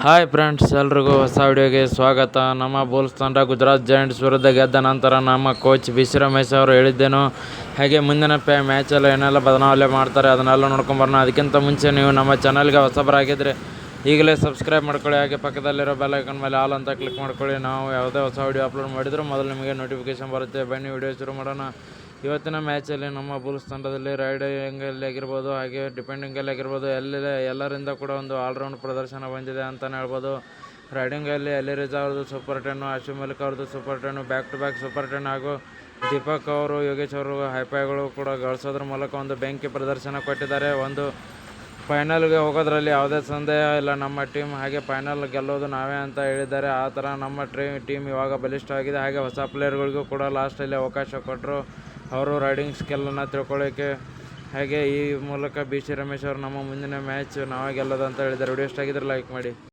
Hi friends, ಎಲ್ರಿಗೂ ಹೊಸ ವಿಡಿಯೋಗೆ ಸ್ವಾಗತ. ನಮ್ಮ ಬುಲ್ಸ್ ತಂಡ ಗುಜರಾತ್ ಜೈಂಟ್ಸ್ ವಿರುದ್ಧ ಗೆದ್ದ ನಂತರ ನಮ್ಮ ಕೋಚ್ ಬಿ.ಸಿ. ರಮೇಶ್ ಅವರು ಹೇಳಿದ್ದೇನು, ಹಾಗೆ ಮುಂದಿನ ಮ್ಯಾಚಲ್ಲಿ ಏನೆಲ್ಲ ಬದಲಾವಣೆ ಮಾಡ್ತಾರೆ ಅದನ್ನೆಲ್ಲ ನೋಡ್ಕೊಂಬರೋಣ. ಅದಕ್ಕಿಂತ ಮುಂಚೆ ನೀವು ನಮ್ಮ ಚಾನಲ್ಗೆ ಹೊಸಬರಾಗಿದ್ದರೆ ಈಗಲೇ ಸಬ್ಸ್ಕ್ರೈಬ್ ಮಾಡ್ಕೊಳ್ಳಿ, ಹಾಗೆ ಪಕ್ಕದಲ್ಲಿರೋ ಬೆಲ್ ಐಕನ್ ಮೇಲೆ ಆಲ್ ಅಂತ ಕ್ಲಿಕ್ ಮಾಡ್ಕೊಳ್ಳಿ. ನಾವು ಯಾವುದೇ ಹೊಸ ವಿಡಿಯೋ ಅಪ್ಲೋಡ್ ಮಾಡಿದರೂ ಮೊದಲು ನಿಮಗೆ ನೋಟಿಫಿಕೇಶನ್ ಬರುತ್ತೆ. ಬನ್ನಿ ವಿಡಿಯೋ ಶುರು ಮಾಡೋಣ. ಇವತ್ತಿನ ಮ್ಯಾಚಲ್ಲಿ ನಮ್ಮ ಬುಲ್ಸ್ ತಂಡದಲ್ಲಿ ರೈಡಿಂಗಲ್ಲಿ ಆಗಿರ್ಬೋದು, ಹಾಗೆ ಡಿಫೆಂಡಿಂಗಲ್ಲಿ ಆಗಿರ್ಬೋದು, ಎಲ್ಲರಿಂದ ಕೂಡ ಒಂದು ಆಲ್ರೌಂಡ್ ಪ್ರದರ್ಶನ ಬಂದಿದೆ ಅಂತಲೇ ಹೇಳ್ಬೋದು. ರೈಡಿಂಗಲ್ಲಿ ಅಲಿರಜಾ ಅವ್ರದ್ದು ಸೂಪರ್ 10, ಆಶು ಮಲಿಕ್ ಅವ್ರದ್ದು super 10, back to back super 10, ಹಾಗೂ ದೀಪಕ್ ಅವರು, ಯೋಗೇಶ್ ಅವರು ಹೈಫೈಗಳು ಕೂಡ ಗಳಿಸೋದ್ರ ಮೂಲಕ ಒಂದು ಬೆಂಕಿ ಪ್ರದರ್ಶನ ಕೊಟ್ಟಿದ್ದಾರೆ. ಒಂದು ಫೈನಲ್ಗೆ ಹೋಗೋದ್ರಲ್ಲಿ ಯಾವುದೇ ಸಂದೇಹ ಇಲ್ಲ, ನಮ್ಮ ಟೀಮ್ ಹಾಗೆ ಫೈನಲ್ ಗೆಲ್ಲೋದು ನಾವೇ ಅಂತ ಹೇಳಿದ್ದಾರೆ. ಆ ಥರ ನಮ್ಮ ಟೀಮ್ ಇವಾಗ ಬಲಿಷ್ಠವಾಗಿದೆ. ಹಾಗೆ ಹೊಸ ಪ್ಲೇಯರ್ಗಳಿಗೂ ಕೂಡ ಲಾಸ್ಟಲ್ಲಿ ಅವಕಾಶ ಕೊಟ್ಟರು, ಅವರು ರೈಡಿಂಗ್ ಸ್ಕಿಲ್ಲನ್ನು ತಿಳ್ಕೊಳ್ಳೋಕ್ಕೆ. ಹಾಗೆ ಈ ಮೂಲಕ ಬಿ.ಸಿ. ರಮೇಶ್ ಅವರು ನಮ್ಮ ಮುಂದಿನ ಮ್ಯಾಚ್ ನಾವೇ ಗೆಲ್ಲೋದು ಅಂತ ಹೇಳಿದ್ದಾರೆ. ವಿಡಿಯೋ ಇಷ್ಟ ಆಗಿದ್ರೆ ಲೈಕ್ ಮಾಡಿ.